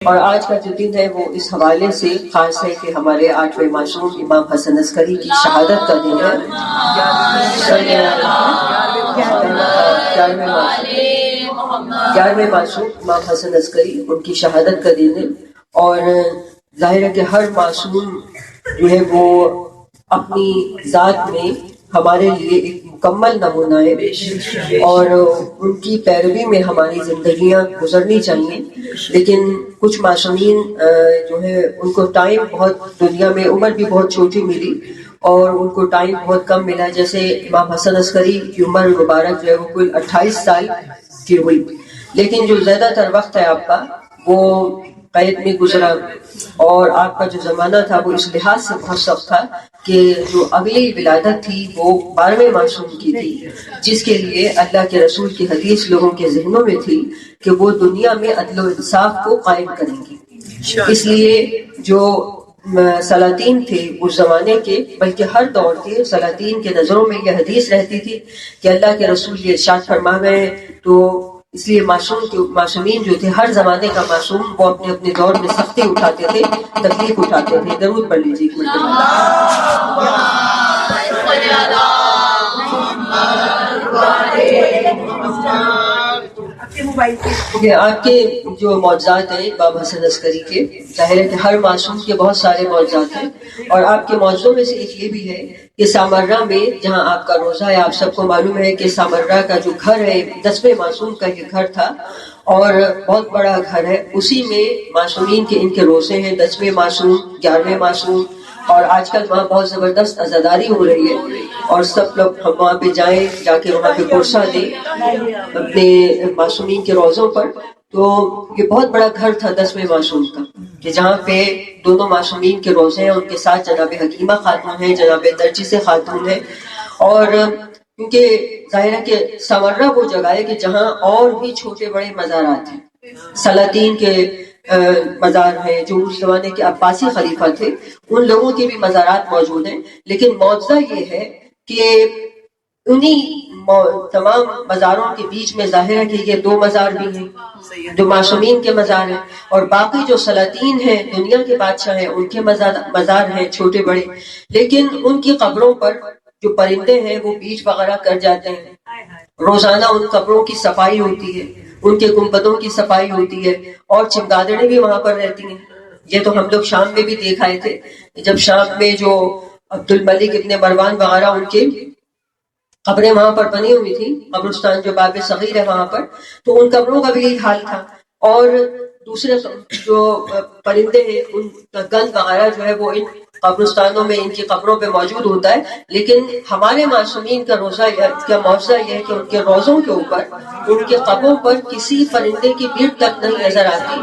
اور آج کا جو دن ہے وہ اس حوالے سے خاص ہے کہ ہمارے 8ویں معصوم امام حسن عسکری کی شہادت کا دن ہے۔ 11ویں معصوم امام حسن عسکری ان کی شہادت کا دن ہے، اور ظاہر ہے کہ ہر معصوم جو ہے وہ اپنی ذات میں ہمارے لیے ایک مکمل نمونہ ہے، اور ان کی پیروی میں ہماری زندگیاں گزرنی چاہیے۔ لیکن کچھ معصومین جو ہے ان کو ٹائم بہت، دنیا میں عمر بھی بہت چھوٹی ملی اور ان کو ٹائم بہت کم ملا، جیسے امام حسن عسکری کی عمر مبارک جو ہے وہ کل 28 سال کی ہوئی، لیکن جو زیادہ تر وقت ہے آپ کا وہ قید میں گزرا، اور آپ کا جو زمانہ تھا وہ اس لحاظ سے بہت سخت تھا کہ جو اگلی ولادت تھی وہ 12ویں معصوم کی تھی، جس کے لیے اللہ کے رسول کی حدیث لوگوں کے ذہنوں میں تھی کہ وہ دنیا میں عدل و انصاف کو قائم کریں گے۔ اس لیے جو سلاطین تھے اس زمانے کے، بلکہ ہر دور کے سلاطین کے نظروں میں یہ حدیث رہتی تھی کہ اللہ کے رسول یہ ارشاد فرما گئے، تو اس لیے معصومین جو تھے، ہر زمانے کا معصوم وہ اپنے اپنے دور میں سختی اٹھاتے تھے، تکلیف اٹھاتے تھے۔ درود پڑھ لیجیے ایک مرتبہ۔ آپ کے جو معجزات ہیں امام حسن عسکری کے، ظاہر ہے کہ ہر معصوم کے بہت سارے معجزات ہیں، اور آپ کے معجزوں میں سے ایک یہ بھی ہے کہ سامرہ میں جہاں آپ کا روزہ ہے، آپ سب کو معلوم ہے کہ سامرہ کا جو گھر ہے 10ویں معصوم کا یہ گھر تھا، اور بہت بڑا گھر ہے، اسی میں معصومین کے ان کے روزے ہیں، 10ویں معصوم، 11ویں معصوم، اور آج کل وہاں بہت زبردست عزاداری ہو رہی ہے، اور سب لوگ ہم وہاں پہ جائیں، جا کے وہاں پہ قرصہ دیں اپنے معصومین کے روزوں پر۔ تو یہ بہت بڑا گھر تھا 10ویں معصوم کا، کہ جہاں پہ دونوں معصومین کے روزے ہیں، ان کے ساتھ جناب حکیمہ خاتون ہیں، جناب نرجس خاتون ہیں، اور کیونکہ ظاہر ہے کہ سامرہ وہ جگہ ہے کہ جہاں اور بھی چھوٹے بڑے مزارات ہیں، سلاطین کے مزار ہیں، جو اس زمانے کے عباسی خلیفہ تھے، ان لوگوں کے بھی مزارات موجود ہیں، لیکن معجزہ یہ ہے کہ انہی تمام مزاروں کے بیچ میں ظاہر ہے کہ یہ 2 مزار بھی ہیں جو معصومین کے مزار ہیں، اور باقی جو سلاطین ہیں، دنیا کے بادشاہ ہیں، ان کے مزار ہیں چھوٹے بڑے، لیکن ان کی قبروں پر جو پرندے ہیں وہ بیج وغیرہ کر جاتے ہیں، روزانہ ان قبروں کی صفائی ہوتی ہے، ان کے گنبدوں کی صفائی ہوتی ہے، اور چمگادڑیں بھی وہاں پر رہتی ہیں۔ یہ تو ہم لوگ شام میں بھی دیکھ آئے تھے، جب شام میں جو عبد الملک ابن مروان وغیرہ ان کے قبریں وہاں پر بنی ہوئی تھی، قبرستان جو باب صغیر ہے وہاں پر، تو ان قبروں کا بھی یہی حال تھا، اور دوسرے جو پرندے ہیں ان کا گند وغیرہ جو ہے وہ ان قبرستانوں میں، ان کی قبروں پہ موجود ہوتا ہے، لیکن ہمارے معصومین کا روزہ کا معجزہ یہ ہے کہ ان کے روزوں کے اوپر، ان کے قبروں پر کسی پرندے کی بھیڑ تک نہیں نظر آتی،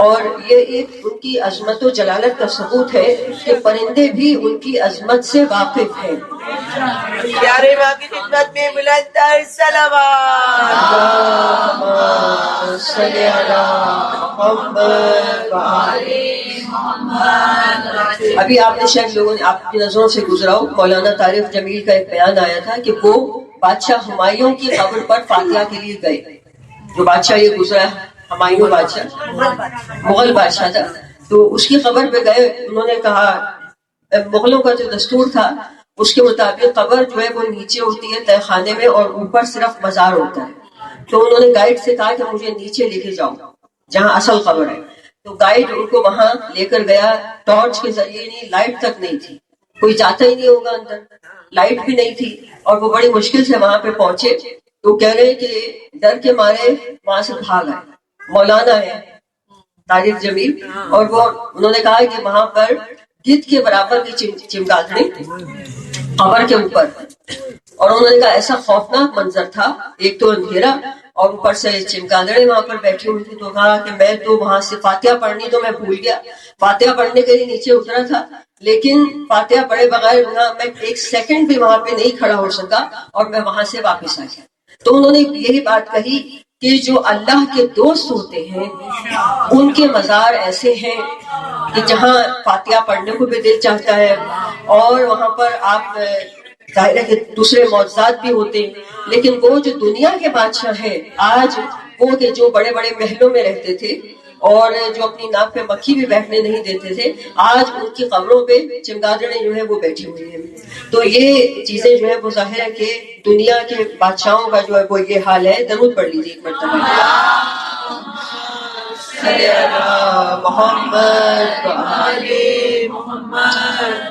اور یہ ایک ان کی عظمت و جلالت کا ثبوت ہے کہ پرندے بھی ان کی عظمت سے واقف ہیں۔ پیارے ماں کی خدمت میں بلند صلوات۔ اللہم صلی علی محمد وآل محمد۔ ابھی آپ نے شاید لوگوں نے آپ کی نظروں سے گزرا ہو، مولانا طارق جمیل کا ایک بیان آیا تھا کہ وہ بادشاہ ہمایوں کی قبر پر فاتحہ کے لیے گئے۔ جو بادشاہ یہ گزرا ہمایوں بادشاہ، مغل بادشاہ تھا، تو اس کی قبر پہ گئے۔ انہوں نے کہا، مغلوں کا جو دستور تھا اس کے مطابق قبر جو ہے وہ نیچے ہوتی ہے تہہ خانے میں، اور اوپر صرف مزار ہوتا ہے، تو انہوں نے گائیڈ سے کہا کہ مجھے نیچے لے کے جاؤ جہاں اصل قبر ہے، تو گائیڈ ان کو وہاں لے کر گیا، ٹارچ کے ذریعے، نہیں لائٹ تک نہیں تھی، کوئی جاتا ہی نہیں ہوگا اندر، لائٹ بھی نہیں تھی، اور وہ بڑی مشکل سے وہاں پہ پہنچے، تو کہہ رہے کہ ڈر کے مارے وہاں سے بھاگ آئے۔ مولانا ہے طارق جمیل، اور وہ انہوں نے کہا کہ وہاں پر گدھ کے برابر کی چمگادڑیں قبر کے اوپر، اور انہوں نے کہا ایسا خوفناک منظر تھا، ایک تو اندھیرا اور اوپر سے چمگادڑیں وہاں پر بیٹھی ہوئی تھی، تو کہا کہ میں تو وہاں سے فاتحہ پڑھنی تو میں بھول گیا، فاتحہ پڑھنے کے لیے نیچے اترا تھا، لیکن فاتحہ پڑھے بغیر میں 1 سیکنڈ بھی وہاں پہ نہیں کھڑا ہو سکا، اور میں وہاں سے واپس آ گیا۔ تو انہوں نے یہی بات کہی کہ جو اللہ کے دوست ہوتے ہیں ان کے مزار ایسے ہیں کہ جہاں فاتحہ پڑھنے کو بھی دل چاہتا ہے، اور وہاں پر آپ ظاہر ہے کہ دوسرے معجزات بھی ہوتے ہیں، لیکن وہ جو دنیا کے بادشاہ ہیں آج، وہ کہ جو بڑے بڑے محلوں میں رہتے تھے، اور جو اپنی ناک پہ مکھی بھی بیٹھنے نہیں دیتے تھے، آج ان کی قبروں پہ چمگادڑیں جو ہے وہ بیٹھی ہوئی ہیں. تو یہ چیزیں جو ہے وہ ظاہر ہے کہ دنیا کے بادشاہوں کا جو ہے وہ یہ حال ہے. درود پڑھ لیجیے ایک مرتبہ. محمد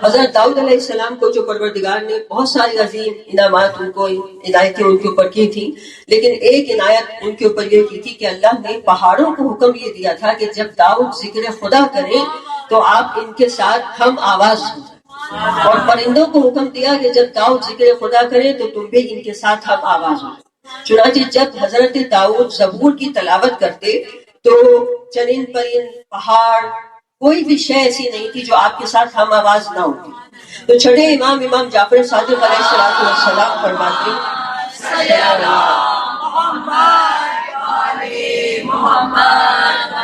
حضرت داؤد علیہ السلام کو جو پروردگار نے بہت ساری عظیم انعامات ان کو عنایتیں ان کے اوپر کی تھی، لیکن ایک عنایت ان کے اوپر یہ کی تھی کہ اللہ نے پہاڑوں کو حکم یہ دیا تھا کہ جب داؤد ذکر خدا کریں تو آپ ان کے ساتھ ہم آواز ہو جائیں، اور پرندوں کو حکم دیا کہ جب داؤد ذکر خدا کریں تو تم بھی ان کے ساتھ ہم آواز ہو. چنانچہ جب حضرت داؤد زبور کی تلاوت کرتے تو چرند پرند پہاڑ کوئی بھی شے ایسی نہیں تھی جو آپ کے ساتھ ہم آواز نہ ہوتی. تو چھٹے امام جعفر صادق علیہ السلام فرماتے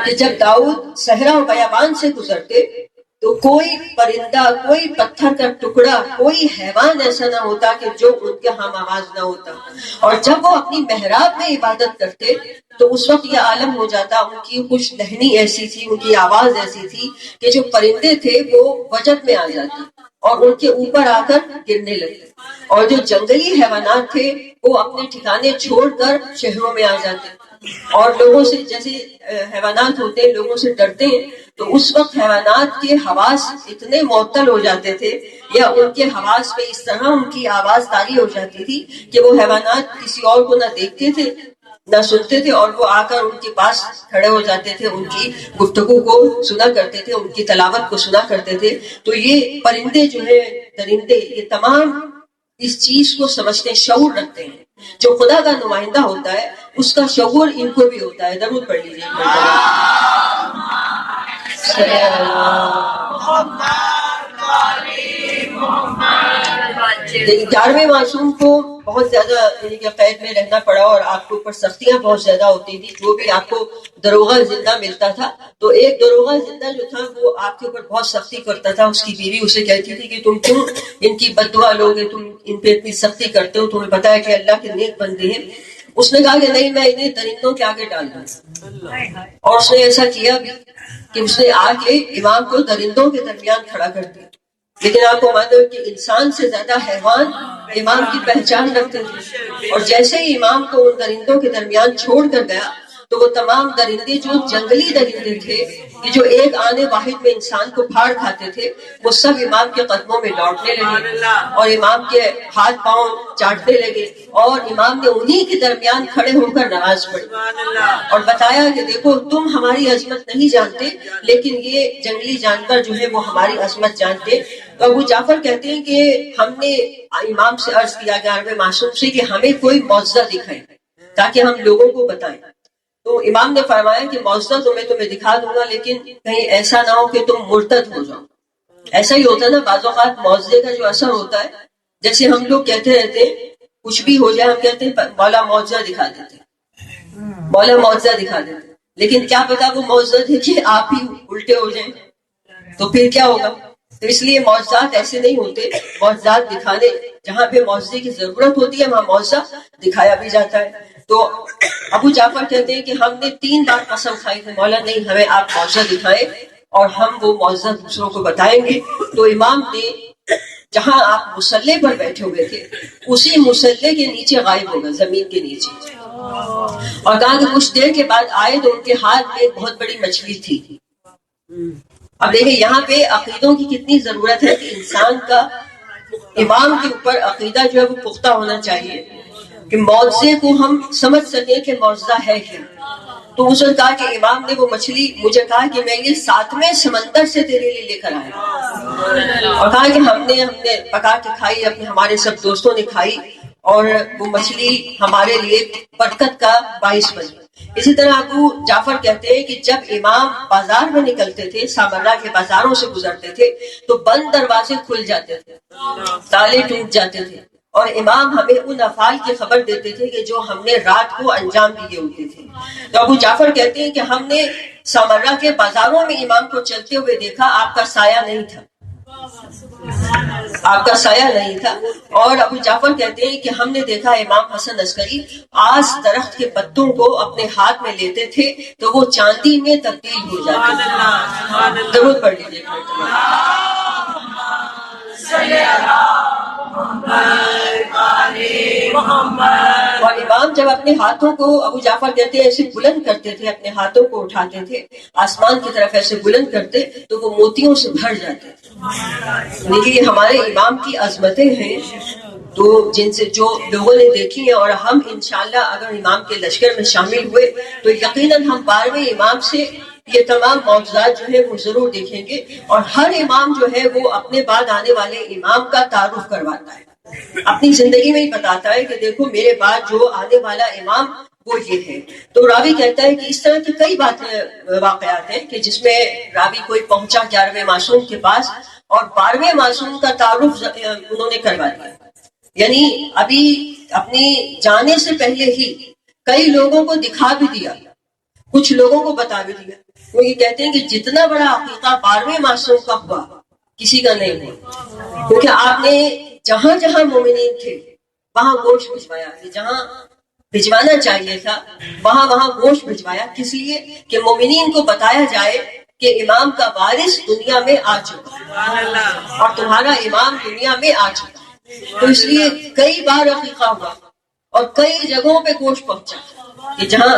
کہ جب داؤد صحرا و بیابان سے گزرتے تو کوئی پرندہ، کوئی پتھر کا ٹکڑا، کوئی حیوان ایسا نہ ہوتا کہ جو ان کے ہم آواز نہ ہوتا. اور جب وہ اپنی محراب میں عبادت کرتے تو اس وقت یہ عالم ہو جاتا، ان کی خوش لہنی ایسی تھی، ان کی آواز ایسی تھی کہ جو پرندے تھے وہ وجد میں آ جاتے اور ان کے اوپر آ کر گرنے لگتے، اور جو جنگلی حیوانات تھے وہ اپنے ٹھکانے چھوڑ کر شہروں میں آ جاتے. اور لوگوں سے، جیسے حیوانات ہوتے ہیں لوگوں سے ڈرتے ہیں، تو اس وقت حیوانات کے حواس اتنے معطل ہو جاتے تھے یا ان کے حواس پہ اس طرح ان کی آواز طاری ہو جاتی تھی کہ وہ حیوانات کسی اور کو نہ دیکھتے تھے نہ سنتے تھے، اور وہ آ کر ان کے پاس کھڑے ہو جاتے تھے، ان کی گفتگو کو سنا کرتے تھے، ان کی تلاوت کو سنا کرتے تھے. تو یہ پرندے جو ہے، درندے، یہ تمام اس چیز کو سمجھتے، شعور رکھتے ہیں. جو خدا کا نمائندہ ہوتا ہے اس کا شعور ان کو بھی ہوتا ہے. درود پڑھ لیجیے. 11ویں معصوم کو بہت زیادہ قید میں رہنا پڑا اور آپ کے اوپر سختیاں بہت زیادہ ہوتی تھی. جو بھی آپ کو دروغہ زندہ ملتا تھا تو ایک دروغہ زندہ جو تھا وہ آپ کے اوپر بہت سختی کرتا تھا. اس کی بیوی اسے کہتی تھی کہ تم کیوں ان کی بد دعا لوگے، تم ان پہ اتنی سختی کرتے ہو، تمہیں پتا ہے کہ اللہ کے نیک بندے ہیں. اس نے کہا کہ نہیں، میں انہیں درندوں کے آگے ڈال دوں. اور اس نے ایسا کیا بھی کہ اس نے آ کے امام کو درندوں کے درمیان کھڑا کر دیا. لیکن آپ کو معلوم ہے کہ انسان سے زیادہ حیوان امام کی پہچان رکھتے تھے، اور جیسے ہی امام کو ان درندوں کے درمیان چھوڑ کر گیا تو وہ تمام درندے جو جنگلی درندے تھے کہ جو ایک آنے واحد میں انسان کو پھاڑ کھاتے تھے، وہ سب امام کے قدموں میں لوٹنے لگے اور امام کے ہاتھ پاؤں چاٹنے لگے، اور امام نے انہی کے درمیان کھڑے ہو کر نماز پڑھی اور بتایا کہ دیکھو تم ہماری عظمت نہیں جانتے، لیکن یہ جنگلی جانور جو ہے وہ ہماری عظمت جانتے. تو ابو جعفر کہتے ہیں کہ ہم نے امام سے عرض کیا 11ویں معصوم سے کہ ہمیں کوئی معجزہ دکھائے تاکہ ہم لوگوں کو بتائیں. تو امام نے فرمایا کہ معجزہ تو میں تمہیں دکھا دوں گا، لیکن کہیں ایسا نہ ہو کہ تم مرتد ہو جاؤ. ایسا ہی ہوتا ہے نا بعض اوقات معجزے کا جو اثر ہوتا ہے، جیسے ہم لوگ کہتے رہتے ہیں کچھ بھی ہو جائے، ہم کہتے ہیں مولا معجزہ دکھا دیتے، مولا معجزہ دکھا دیتے، لیکن کیا پتا وہ معجزہ دیکھے آپ ہی الٹے ہو جائیں تو پھر کیا ہوگا. تو اس لیے معجزات ایسے نہیں ہوتے. معجزات دکھانے، جہاں پہ معجزے کی ضرورت ہوتی ہے وہاں معجزہ دکھایا بھی جاتا ہے. تو ابو جعفر کہتے ہیں کہ ہم نے 3 بار قسم کھائی تھی مولا نہیں ہمیں آپ معجزہ دکھائیں اور ہم وہ معجزہ دوسروں کو بتائیں گے. تو امام نے جہاں آپ مصلے پر بیٹھے ہوئے تھے اسی مصلے کے نیچے غائب ہو گئے، زمین کے نیچے، اور کہا کہ کچھ دیر کے بعد آئے تو ان کے ہاتھ میں ایک بہت بڑی مچھلی تھی. اب دیکھیں یہاں پہ عقیدوں کی کتنی ضرورت ہے کہ انسان کا امام کے اوپر عقیدہ جو ہے وہ پختہ ہونا چاہیے کہ معجزے کو ہم سمجھ سکیں کہ معجزہ ہے کیا. تو اس نے کہا کہ امام نے وہ مچھلی مجھے کہا کہ میں یہ 7ویں سمندر سے تیرے لیے لے کر آیا، اور کہا کہ ہم نے پکا کے کھائی، ہمارے سب دوستوں نے کھائی، اور وہ مچھلی ہمارے لیے برکت کا باعث بنی. اسی طرح ابو جعفر کہتے ہیں کہ جب امام بازار میں نکلتے تھے، سامرا کے بازاروں سے گزرتے تھے تو بند دروازے کھل جاتے تھے، تالے ٹوٹ جاتے تھے، اور امام ہمیں ان افعال کی خبر دیتے تھے کہ جو ہم نے رات کو انجام دیے ہوتے تھے. تو ابو جعفر کہتے ہیں کہ ہم نے سامرا کے بازاروں میں امام کو چلتے ہوئے دیکھا، آپ کا سایہ نہیں تھا، آپ کا سایہ نہیں تھا. اور ابو جعفر کہتے ہیں کہ ہم نے دیکھا امام حسن عسکری آج درخت کے پتوں کو اپنے ہاتھ میں لیتے تھے تو وہ چاندی میں تبدیل ہو جاتے تھے. ضرور پڑھ لیجیے. اور امام جب اپنے ہاتھوں کو ابو جعفر کہتے ہیں ایسے بلند کرتے تھے، اپنے ہاتھوں کو اٹھاتے تھے آسمان کی طرف ایسے بلند کرتے تو وہ موتیوں سے بھر جاتے تھے. دیکھیے یہ ہمارے امام کی عظمتیں ہیں تو جن سے جو لوگوں نے دیکھی ہیں، اور ہم انشاءاللہ اگر امام کے لشکر میں شامل ہوئے تو یقیناً ہم 12ویں امام سے یہ تمام معجزات جو ہے وہ ضرور دیکھیں گے. اور ہر امام جو ہے وہ اپنے بعد آنے والے امام کا تعارف کرواتا ہے، اپنی زندگی میں ہی بتاتا ہے کہ دیکھو میرے بعد جو آنے والا امام وہ یہ ہے. تو راوی کہتا ہے کہ اس طرح کی کئی واقعات ہیں کہ جس میں راوی کوئی پہنچا 11ویں معصوم کے پاس اور 12ویں معصوم کا تعارف انہوں نے کروا دیا. یعنی ابھی اپنی جانے سے پہلے ہی کئی لوگوں کو دکھا بھی دیا، کچھ لوگوں کو بتا بھی دیا. وہ یہ کہتے ہیں کہ جتنا بڑا عقیقہ 12ویں معصوم کا ہوا کسی کا نہیں ہوا، کیونکہ آپ نے جہاں جہاں مومنین تھے وہاں گوشت بھجوایا، جہاں بھجوانا چاہیے تھا وہاں گوشت بھجوایا. کس لیے کہ مومنین کو بتایا جائے کہ امام کا وارث دنیا میں آ چکا اور تمہارا امام دنیا میں آ چکا. تو اس لیے کئی بار عقیقہ ہوا اور کئی جگہوں پہ گوشت پہنچا کہ جہاں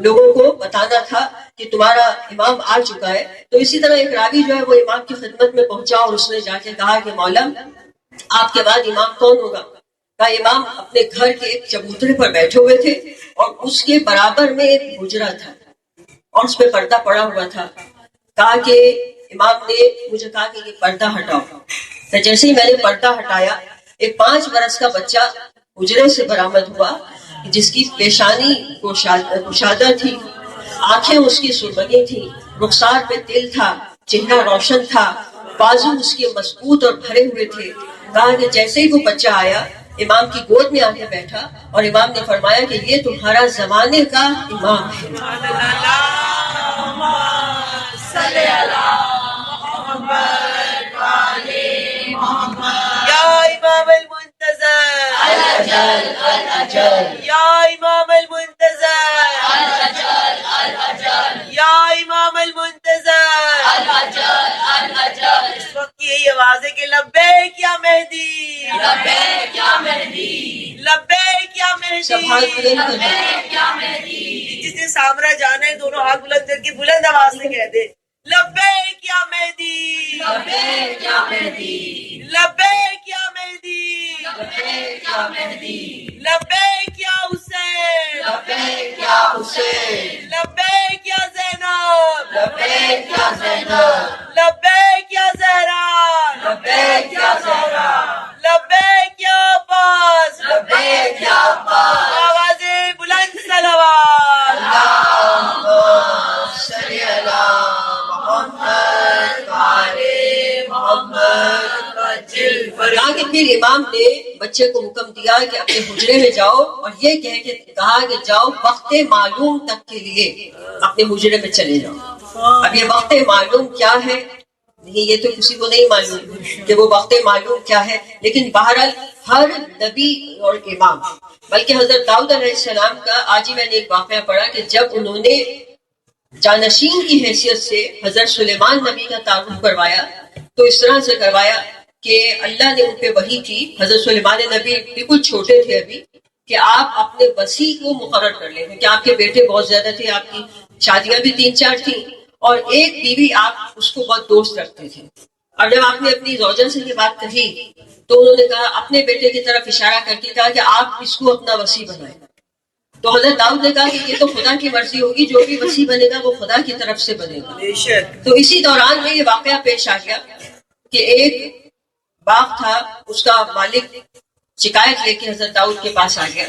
لوگوں کو بتانا تھا کہ تمہارا امام آ چکا ہے. تو اسی طرح ایک راوی جو ہے وہ امام کی خدمت میں پہنچا اور اس نے جا کے کہا کہ مولا آپ کے بعد امام کون ہوگا؟ کہا امام اپنے گھر کے ایک چبوترے پر بیٹھے ہوئے تھے اور اس کے برابر میں ایک حجرہ تھا اور اس پہ پردہ پڑا ہوا تھا. کہا کہ امام نے مجھے کہا کہ یہ پردہ ہٹاؤ. تو جیسے ہی میں نے پردہ ہٹایا ایک 5 برس کا بچہ حجرے سے برآمد ہوا جس کی پیشانی کشادہ تھی، آنکھیں اس کی سرمئی تھی، رخسار پہ تل تھا، چہرہ روشن تھا، بازو اس کے مضبوط اور بھرے ہوئے تھے. کہا کہ جیسے ہی وہ بچہ آیا امام کی گود میں آ کے بیٹھا اور امام نے فرمایا کہ یہ تمہارا زمانے کا امام ہے. یا امام المنتظر الأجل الأجل یا امام المنتظر الأجل الأجل یا امام المنتظر الأجل الأجل. اس وقت کی یہی آواز ہے کہ لبیک یا مہدی، لبیک یا مہدی، لبیک یا مہدی. سب ہاتھ بلند کر دیں. لبیک یا مہدی. جس نے سامرا جانا ہے دونوں ہاتھ بلند کر کے بلند آواز سے کہہ دے لبیک یا مہدی، لبیک یا مہدی، لبیک یا مہدی، لبیک یا مہدی، لبیک یا حسین، لبیک یا حسین، لبیک یا زینب، لبیک یا زینب، لبیک یا زہرا، لبیک یا زہرا، لبیک یا عباس، لبیک یا عباس. آواز بلند صلوات. اللہم صلی علی محمد وعلی محمد. کہا کہ پھر امام نے بچے کو حکم دیا کہ اپنے حجرے میں جاؤ اور یہ کہا کہ جاؤ وقت معلوم تک کے لیے اپنے حجرے میں چلے جاؤ. اب یہ وقت معلوم کیا ہے نہیں، یہ تو کسی کو نہیں معلوم کہ وہ وقت معلوم کیا ہے، لیکن بہرحال ہر نبی اور امام، بلکہ حضرت داؤد علیہ السلام کا آج ہی میں نے ایک واقعہ پڑھا کہ جب انہوں نے جانشین کی حیثیت سے حضرت سلیمان نبی کا تعارف کروایا تو اس طرح سے کروایا کہ اللہ نے ان پہ وحی کی. حضرت سلیمان نبی بالکل چھوٹے تھے ابھی کہ آپ اپنے وسیع کو مقرر کر لیں کہ آپ کے بیٹے بہت زیادہ تھے، آپ کی شادیاں بھی 3-4 تھیں اور ایک بیوی آپ اس کو بہت دوست رکھتے تھے. اور جب آپ نے اپنی زوجہ سے یہ بات کہی تو انہوں نے کہا اپنے بیٹے کی طرف اشارہ کر کے کہا کہ آپ اس کو اپنا وسیع بنائیں. تو حضرت داؤد نے کہا کہ یہ تو خدا کی مرضی ہوگی، جو بھی وسیع بنے گا وہ خدا کی طرف سے بنے گا. بے شک. تو اسی دوران میں یہ واقعہ پیش آ گیا کہ ایک باغ تھا، اس کا مالک شکایت لے کے حضرت داؤد کے پاس آ گیا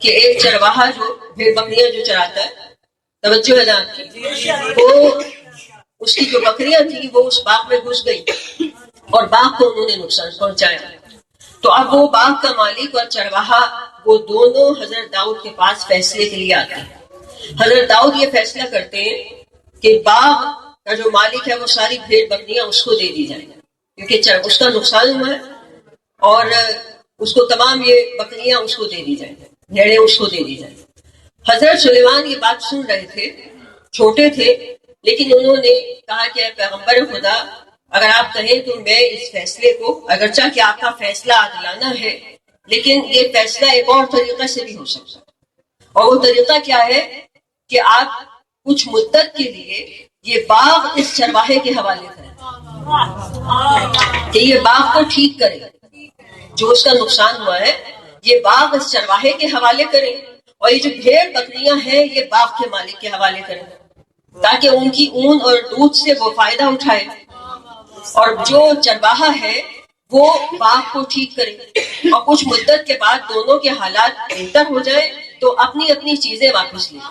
کہ ایک چرواہا جو بھیڑ بکریاں جو چراتا ہے، توجہ ہے نا آپ کی، وہ اس کی جو بکریاں تھیں وہ اس باغ میں گھس گئی اور باغ کو انہوں نے نقصان پہنچایا. تو اب وہ باغ کا مالک اور چرواہا وہ دونوں حضرت داؤد کے پاس فیصلے کے لیے آتے ہیں. حضرت داؤد یہ فیصلہ کرتے ہیں کہ باغ کا جو مالک ہے وہ ساری بھیڑ بکریاں اس کو دے دی جائیں. کیونکہ اس کا نقصان ہوا ہے اور اس کو تمام یہ بکریاں اس کو دے دی جائیں، بھیڑیں اس کو دے دی جائیں۔ حضرت سلیمان یہ بات سن رہے تھے، چھوٹے تھے، لیکن انہوں نے کہا کہ اے پیغمبر خدا، اگر آپ کہیں تو میں اس فیصلے کو، اگرچہ کہ آپ کا فیصلہ عادلانہ ہے، لیکن یہ فیصلہ ایک اور طریقے سے بھی ہو سکتا ہے، اور وہ طریقہ کیا ہے کہ آپ کچھ مدت کے لیے یہ باغ اس چرواہے کے حوالے کریں کہ یہ باغ کو ٹھیک کرے، جو اس کا نقصان ہوا ہے یہ باغ اس چرواہے کے حوالے کریں، اور یہ جو بھیڑ بکریاں ہیں یہ باغ کے مالک کے حوالے کریں، تاکہ ان کی اون اور دودھ سے وہ فائدہ اٹھائے، اور جو چرواہا ہے وہ باغ کو ٹھیک کرے، اور کچھ مدت کے بعد دونوں کے حالات بہتر ہو جائے تو اپنی اپنی چیزیں واپس لیں۔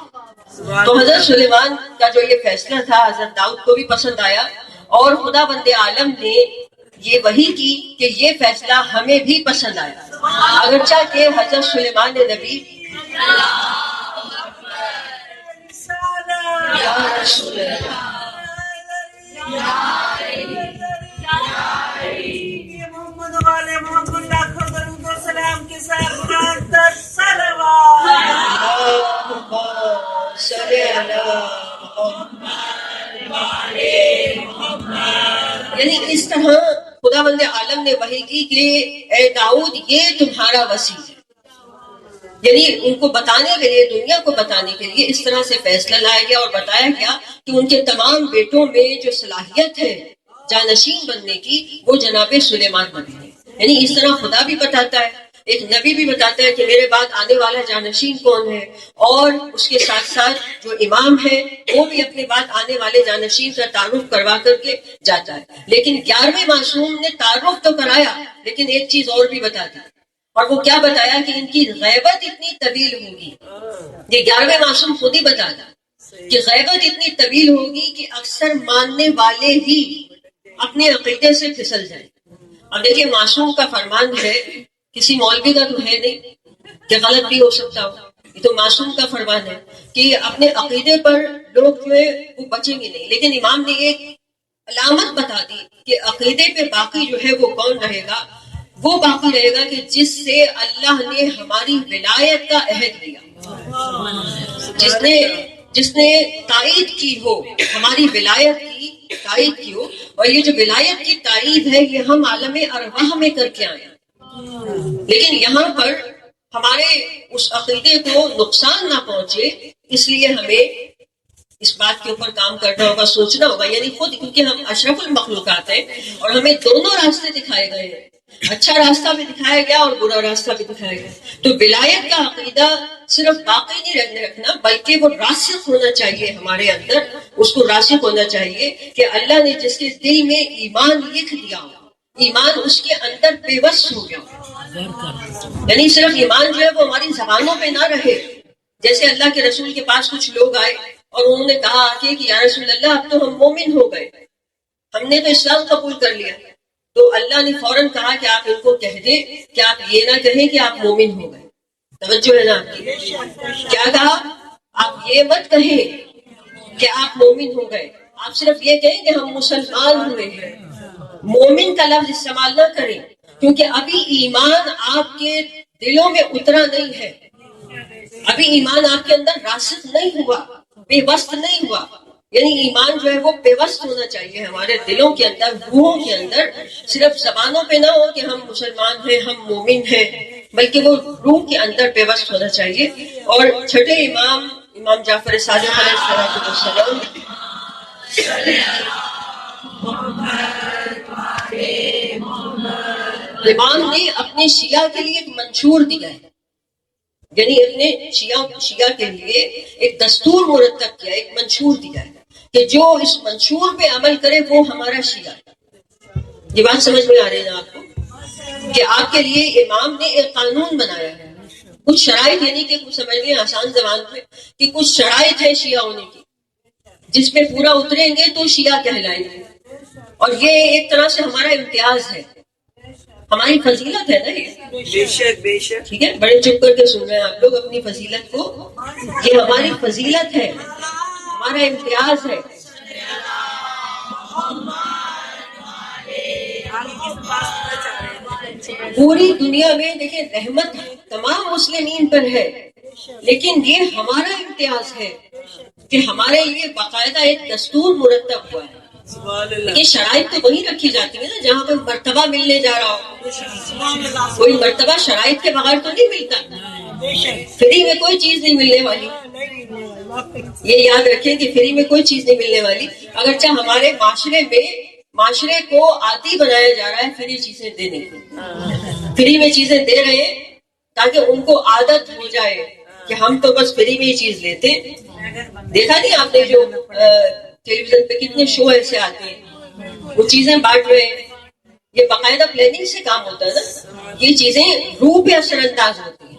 تو حضرت سلیمان کا جو یہ فیصلہ تھا حضرت داؤد کو بھی پسند آیا، اور خدا بند عالم نے یہ وحی کی کہ یہ فیصلہ ہمیں بھی پسند آیا، اگرچہ کہ حضرت سلیمان نبی محمد والے محمد لاکھوں درود و سلام کے ساتھ یعنی اس طرح خدا بند عالم نے وحی کی کہ اے داؤد یہ تمہارا وصی ہے، یعنی ان کو بتانے کے لیے، دنیا کو بتانے کے لیے اس طرح سے فیصلہ لایا گیا اور بتایا گیا کہ ان کے تمام بیٹوں میں جو صلاحیت ہے جانشین بننے کی وہ جناب سلیمان نبی ہے۔ یعنی اس طرح خدا بھی بتاتا ہے، ایک نبی بھی بتاتا ہے کہ میرے بعد آنے والا جانشین کون ہے، اور اس کے ساتھ ساتھ جو امام ہے وہ بھی اپنے بعد آنے والے جانشین کا تعارف کروا کر کے جاتا ہے۔ لیکن 11ویں معصوم نے تعارف تو کرایا، لیکن ایک چیز اور بھی بتا دی، اور وہ کیا بتایا کہ ان کی غیبت اتنی طویل ہوگی۔ یہ 11ویں معصوم خود ہی بتاتا کہ غیبت اتنی طویل ہوگی کہ اکثر ماننے والے ہی اپنے عقیدے سے پھسل جائیں۔ اب دیکھیں معصوم کا فرمان ہے، کسی مولوی کا تو ہے نہیں کہ غلط بھی ہو سکتا ہو، یہ تو معصوم کا فرمان ہے کہ اپنے عقیدے پر لوگ جو ہے وہ بچیں گے نہیں۔ لیکن امام نے ایک علامت بتا دی کہ عقیدے پہ باقی جو ہے وہ کون رہے گا، وہ باقی رہے گا کہ جس سے اللہ نے ہماری ولایت کا عہد لیا، جس نے تائید کی ہو، ہماری ولایت کی تائید کی ہو، اور یہ جو ولایت کی تائید ہے یہ ہم عالم ارواح میں کر کے آئے ہیں۔ لیکن یہاں پر ہمارے اس عقیدے کو نقصان نہ پہنچے، اس لیے ہمیں اس بات کے اوپر کام کرنا ہوگا، سوچنا ہوگا، یعنی خود، کیونکہ ہم اشرف المخلوقات ہیں اور ہمیں دونوں راستے دکھائے گئے ہیں، اچھا راستہ بھی دکھایا گیا اور برا راستہ بھی دکھایا گیا۔ تو ولایت کا عقیدہ صرف باقی نہیں رکھنا، بلکہ وہ راسخ ہونا چاہیے ہمارے اندر، اس کو راسخ ہونا چاہیے کہ اللہ نے جس کے دل میں ایمان لکھ دیا ہو، ایمان اس کے اندر پیوست ہو گیا ہو، یعنی صرف ایمان جو ہے وہ ہماری زبانوں پہ نہ رہے۔ جیسے اللہ کے رسول کے پاس کچھ لوگ آئے اور انہوں نے کہا آ کے کہ یا رسول اللہ اب تو ہم مومن ہو گئے، ہم نے تو اسلام قبول کر لیا۔ تو اللہ نے فوراً کہا کہ آپ ان کو کہہ دیں کہ آپ یہ نہ کہیں کہ آپ مومن ہو گئے۔ توجہ ہے نا آپ کی؟ کیا کہا؟ آپ یہ مت کہیں کہ آپ مومن ہو گئے، آپ صرف یہ کہیں کہ ہم مسلمان ہوئے ہیں۔ مومن کا لفظ استعمال نہ کریں، کیونکہ ابھی ایمان آپ کے دلوں میں اترا نہیں ہے، ابھی ایمان آپ کے اندر راسخ نہیں ہوا، بے وست نہیں ہوا۔ یعنی ایمان جو ہے وہ پیوست ہونا چاہیے ہمارے دلوں کے اندر، روحوں کے اندر، صرف زبانوں پہ نہ ہو کہ ہم مسلمان ہیں، ہم مومن ہیں، بلکہ وہ روح کے اندر پیوست ہونا چاہیے۔ اور چھٹے امام جعفر صادق علیہ السلام امام نے اپنے شیعہ کے لیے ایک منشور دیا ہے، یعنی اپنے شیعہ کے لیے ایک دستور مرتب کیا، ایک منشور دیا ہے کہ جو اس منشور پہ عمل کرے وہ ہمارا شیعہ ہے۔ یہ بات سمجھ میں آ رہی ہے نا آپ کو کہ آپ کے لیے امام نے ایک قانون بنایا ہے، کچھ شرائط، یعنی کہ کچھ سمجھ لیں آسان زبان میں کہ کچھ شرائط ہے شیعہ ہونے کی، جس پہ پورا اتریں گے تو شیعہ کہلائیں گے، اور یہ ایک طرح سے ہمارا امتیاز ہے، ہماری فضیلت ہے نا یہ۔ بے شک بے شک، ٹھیک ہے، بڑے چپ کر کے سن رہے ہیں آپ لوگ اپنی فضیلت کو، یہ ہماری فضیلت ہے، ہمارا امتیاز ہے۔ پوری دنیا میں دیکھیں رحمت تمام مسلمین پر ہے، لیکن یہ ہمارا امتیاز ہے کہ ہمارے لیے باقاعدہ ایک دستور مرتب ہوا ہے. یہ شرائط تو وہی رکھی جاتی ہے نا جہاں پہ مرتبہ ملنے جا رہا ہو. کوئی مرتبہ شرائط کے بغیر تو نہیں ملتا، فری میں کوئی چیز نہیں ملنے والی. یہ یاد رکھیں کہ فری میں کوئی چیز نہیں ملنے والی. اگرچہ ہمارے معاشرے کو عادی بنایا جا رہا ہے فری چیزیں دینے کی، فری میں چیزیں دے رہے ہیں تاکہ ان کو عادت ہو جائے کہ ہم تو بس فری میں ہی چیز لیتے. دیکھا نہیں آپ نے جو ٹیلی ویژن پہ کتنے شو ایسے آتے ہیں، وہ چیزیں بانٹ رہے ہیں. یہ باقاعدہ پلاننگ سے کام ہوتا ہے نا. یہ چیزیں روح پہ اثر انداز ہوتی ہیں.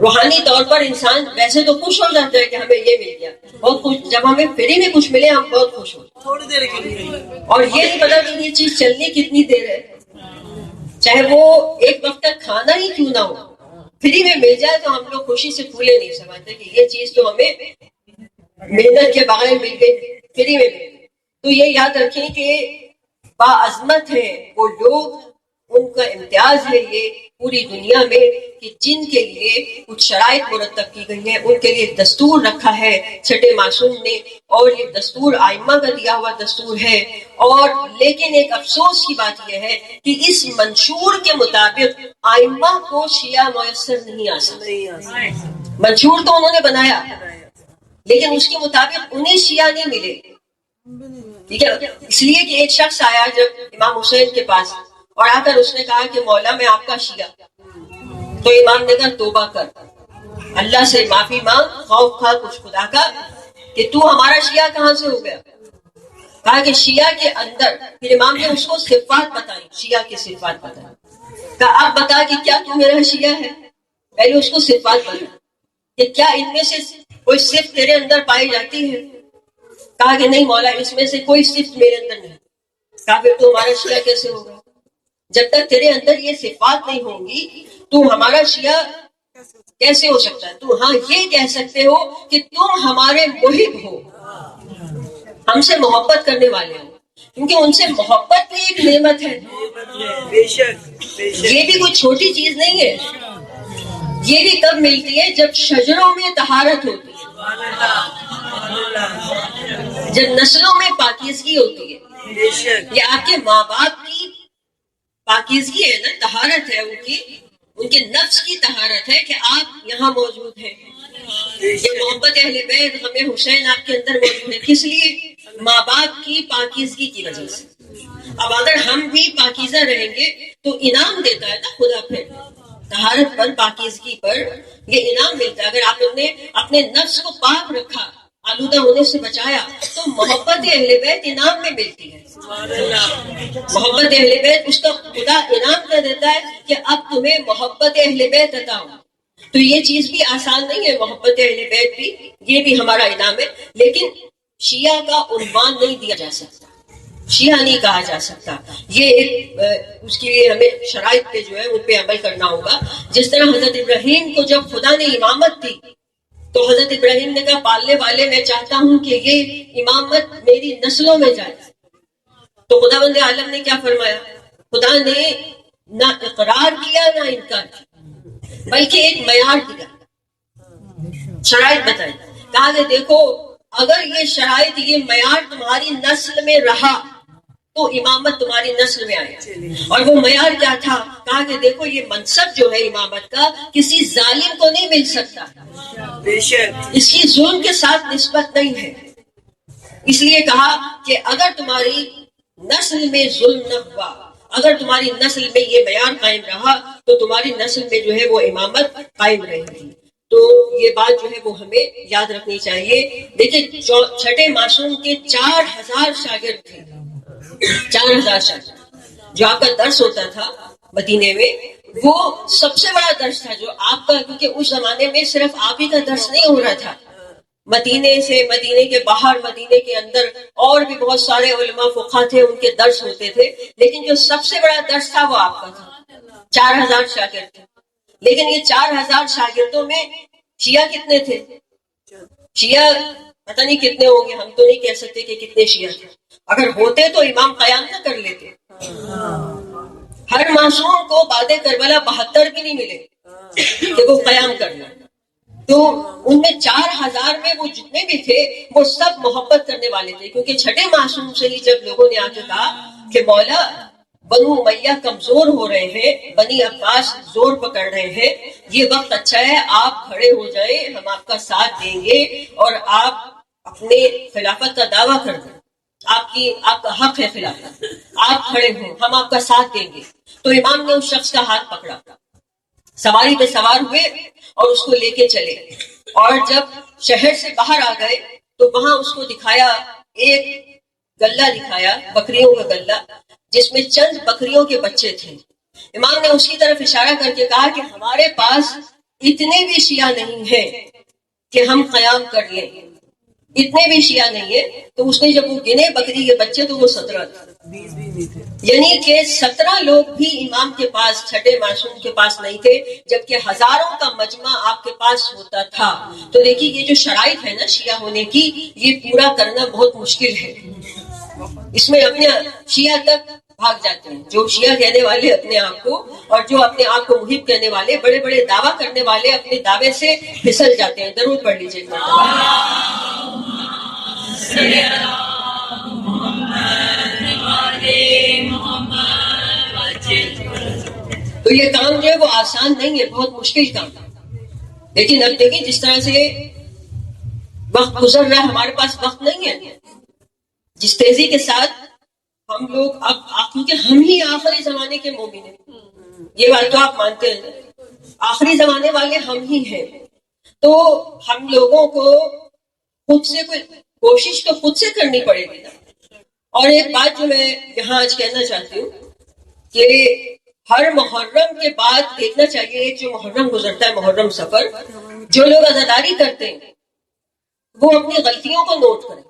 روحانی طور پر انسان ویسے تو خوش ہو جاتا ہے کہ ہمیں یہ مل گیا، بہت خوش. جب ہمیں فری میں کچھ ملے ہم بہت خوش ہوتے ہیں. تھوڑی دیر کے لیے، اور یہ نہیں پتا کہ یہ چیز چلنی کتنی دیر ہے، چاہے وہ ایک وقت تک کھانا ہی کیوں نہ ہو. فری میں مل جائے تو ہم لوگ خوشی سے پھولے نہیں سمجھتے کہ یہ چیز تو ہمیں محنت کے بغیر مل گئی، فری میں مل گئی. تو یہ یاد رکھیں کہ باعظمت ہے وہ لوگ، ان کا امتیاز ہے یہ پوری دنیا میں کہ جن کے لیے کچھ شرائط مرتب کی گئی ہیں، ان کے لیے دستور رکھا ہے چھٹے معصوم نے، اور یہ دستور آئمہ کا دیا ہوا دستور ہے. اور لیکن ایک افسوس کی بات یہ ہے کہ اس منشور کے مطابق آئمہ کو شیعہ میسر نہیں آ سکتے. منشور تو انہوں نے بنایا لیکن اس کے مطابق انہیں شیعہ نہیں ملے. ٹھیک ہے، اس لیے کہ ایک شخص آیا جب امام حسین کے پاس اور آ کر اس نے کہا کہ مولا میں آپ کا شیعہ. تو امام نے کہا توبہ کر، اللہ سے معافی مانگ، خوف کھا کچھ خدا کا کہ تو ہمارا شیعہ کہاں سے ہو گیا. کہا کہ شیعہ کے اندر، پھر امام نے اس کو صفات بتائی، شیعہ کی صفات بتائی. کہا اب بتا کہ کیا تو میرا شیعہ ہے. پہلے اس کو صفات بتا کہ کیا ان میں سے کوئی صفت تیرے اندر پائی جاتی ہے. کہا کہ نہیں مولا اس میں سے کوئی صفت میرے اندر نہیں. کہا پھر تو ہمارا شیعہ کیسے ہوگا؟ جب تک تیرے اندر یہ صفات نہیں ہوں گی تو ہمارا شیعہ کیسے ہو سکتا ہے؟ تو ہاں یہ کہہ سکتے ہو کہ تم ہمارے محب ہو، ہم سے محبت کرنے والے ہو، کیونکہ ان سے محبت بھی ایک نعمت ہے. بے شک یہ بھی کوئی چھوٹی چیز نہیں ہے. یہ بھی کب ملتی ہے؟ جب شجروں میں طہارت ہوتی ہے، جب نسلوں میں پاکیزگی ہوتی ہے. بے شک یہ آپ کے ماں باپ کی پاکیزگی ہے نا، طہارت ہے ان کے نفس کی طہارت ہے کہ آپ یہاں موجود ہیں. یہ محبت اہل بیت ہمیں حسین آپ کے اندر موجود ہے، کس لیے؟ ماں باپ کی پاکیزگی کی وجہ سے. اب اگر ہم بھی پاکیزہ رہیں گے تو انعام دیتا ہے نا خدا، پھر طہارت پر، پاکیزگی پر یہ انعام ملتا ہے. اگر آپ نے اپنے نفس کو پاک رکھا، آلودہ ہونے سے بچایا، تو محبت اہل بیت انعام میں ملتی ہے. محبت اہل بیت، اس کا خدا انعام کر دیتا ہے کہ اب تمہیں محبت اہل بیت عطا ہو. تو یہ چیز بھی آسان نہیں ہے، محبت اہل بیت بھی، یہ بھی ہمارا انعام ہے. لیکن شیعہ کا عنوان نہیں دیا جا سکتا، شیعہ نہیں کہا جا سکتا. یہ ایک اس کے لیے ہمیں شرائط پہ جو ہے ان پہ عمل کرنا ہوگا. جس طرح حضرت ابراہیم کو جب خدا نے امامت دی تو حضرت ابراہیم نے کہا پالنے والے میں چاہتا ہوں کہ یہ امامت میری نسلوں میں جائے. تو خدا بند عالم نے کیا فرمایا؟ خدا نے نہ اقرار کیا نہ انکار کیا، بلکہ ایک معیار دیا، شرائط بتائی. کہا کہ دیکھو اگر یہ شرائط، یہ معیار تمہاری نسل میں رہا تو امامت تمہاری نسل میں آئے. اور وہ معیار کیا تھا؟ کہا کہ دیکھو یہ منصب جو ہے امامت کا کسی ظالم کو نہیں مل سکتا، بے شک اس کی ظلم کے ساتھ نسبت نہیں ہے. اس لیے کہا کہ اگر تمہاری نسل میں ظلم نہ ہوا، اگر تمہاری نسل میں یہ معیار قائم رہا تو تمہاری نسل میں جو ہے وہ امامت قائم رہے گی. تو یہ بات جو ہے وہ ہمیں یاد رکھنی چاہیے. دیکھیں چھٹے معصوم کے 4000 شاگرد تھے، 4000 شاگرد. جو آپ کا درس ہوتا تھا مدینے میں وہ سب سے بڑا درس تھا جو آپ کا، کیونکہ اس زمانے میں صرف آپ ہی کا درس نہیں ہو رہا تھا. مدینے سے، مدینے کے باہر، مدینے کے اندر اور بھی بہت سارے علماء فقہ تھے، ان کے درس ہوتے تھے. لیکن جو سب سے بڑا درس تھا وہ آپ کا تھا. 4000 شاگرد تھے. لیکن یہ 4000 شاگردوں میں شیعہ کتنے تھے؟ شیعہ پتہ نہیں کتنے ہوں گے، ہم تو نہیں کہہ سکتے کہ کتنے شیعہ تھے. اگر ہوتے تو امام قیام نہ کر لیتے. ہر معصوم کو بعد کربلا 72 بھی نہیں ملے کہ وہ قیام کرنا. تو ان میں 4000 میں وہ جتنے بھی تھے وہ سب محبت کرنے والے تھے, کیونکہ چھٹے معصوم سے ہی جب لوگوں نے آ کے کہا کہ مولا بنو امیہ کمزور ہو رہے ہیں, بنی عباس زور پکڑ رہے ہیں, یہ وقت اچھا ہے آپ کھڑے ہو جائیں, ہم آپ کا ساتھ دیں گے اور آپ اپنے خلافت کا دعویٰ کر دیں, آپ کا حق ہے خلافت, آپ کھڑے ہوں, ہم آپ کا ساتھ دیں گے. تو امام نے اس شخص کا ہاتھ پکڑا, سواری پہ سوار ہوئے اور اس کو لے کے چلے, اور جب شہر سے باہر آ گئے تو وہاں اس کو دکھایا, ایک گلہ دکھایا, بکریوں کا گلہ, جس میں چند بکریوں کے بچے تھے. امام نے اس کی طرف اشارہ کر کے کہا کہ ہمارے پاس اتنے بھی شیعہ نہیں ہیں کہ ہم قیام کر لیں, اتنے بھی شیعہ نہیں ہے. تو اس نے جب وہ گنے بکری کے بچے تو وہ 17 تھے, یعنی کہ 17 لوگ بھی امام کے پاس, چھٹے معصوم کے پاس نہیں تھے, جبکہ ہزاروں کا مجمع آپ کے پاس ہوتا تھا. تو دیکھیے یہ جو شرائط ہے نا شیعہ ہونے کی, یہ پورا کرنا بہت مشکل ہے. اس میں اپنے شیعہ تک بھاگ جاتے ہیں, جو شیعہ کہنے والے اپنے آپ کو, اور جو اپنے آپ کو محب کہنے والے, بڑے بڑے دعویٰ کرنے والے اپنے دعوے سے پھسل جاتے ہیں. ضرور پڑھ لیجیے. تو یہ کام جو ہے وہ آسان نہیں ہے, بہت مشکل کام. لیکن اب دیکھیں جس طرح سے وقت گزر رہا ہے, ہمارے پاس وقت نہیں ہے. جس تیزی کے ساتھ ہم لوگ اب, کیونکہ ہم ہی آخری زمانے کے مومن ہیں, یہ بات تو آپ مانتے ہیں, آخری زمانے والے ہم ہی ہیں. تو ہم لوگوں کو خود سے کوشش تو خود سے کرنی پڑے گی. اور ایک بات جو میں یہاں آج کہنا چاہتی ہوں کہ ہر محرم کے بعد دیکھنا چاہیے, ایک جو محرم گزرتا ہے, محرم سفر, جو لوگ عزاداری کرتے ہیں وہ اپنی غلطیوں کو نوٹ کریں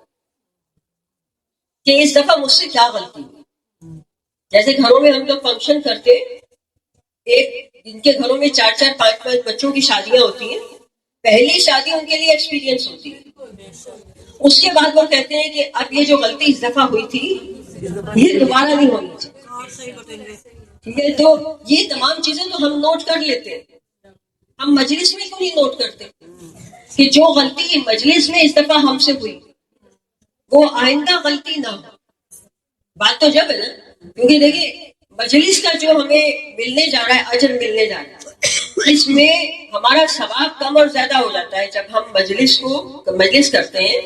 کہ اس دفعہ مجھ سے کیا غلطی ہوئی. جیسے گھروں میں ہم لوگ فنکشن کرتے, ایک جن کے گھروں میں 4-4, 5-5 بچوں کی شادیاں ہوتی ہیں, پہلی شادی ان کے لیے ایکسپیرینس ہوتی ہے. اس کے بعد وہ کہتے ہیں کہ اب یہ جو غلطی اس دفعہ ہوئی تھی یہ دوبارہ نہیں ہونی چاہیے. ٹھیک ہے, تو یہ تمام چیزیں تو ہم نوٹ کر لیتے ہیں. ہم مجلس میں کیوں نہیں نوٹ کرتے کہ جو غلطی مجلس میں اس دفعہ ہم سے ہوئی وہ آئندہ غلطی نہ ہو. بات تو جب ہے نا, کیونکہ دیکھیے مجلس کا جو ہمیں ملنے جا رہا ہے, اجر ملنے جا رہا ہے, اس میں ہمارا ثواب کم اور زیادہ ہو جاتا ہے. جب ہم مجلس کرتے ہیں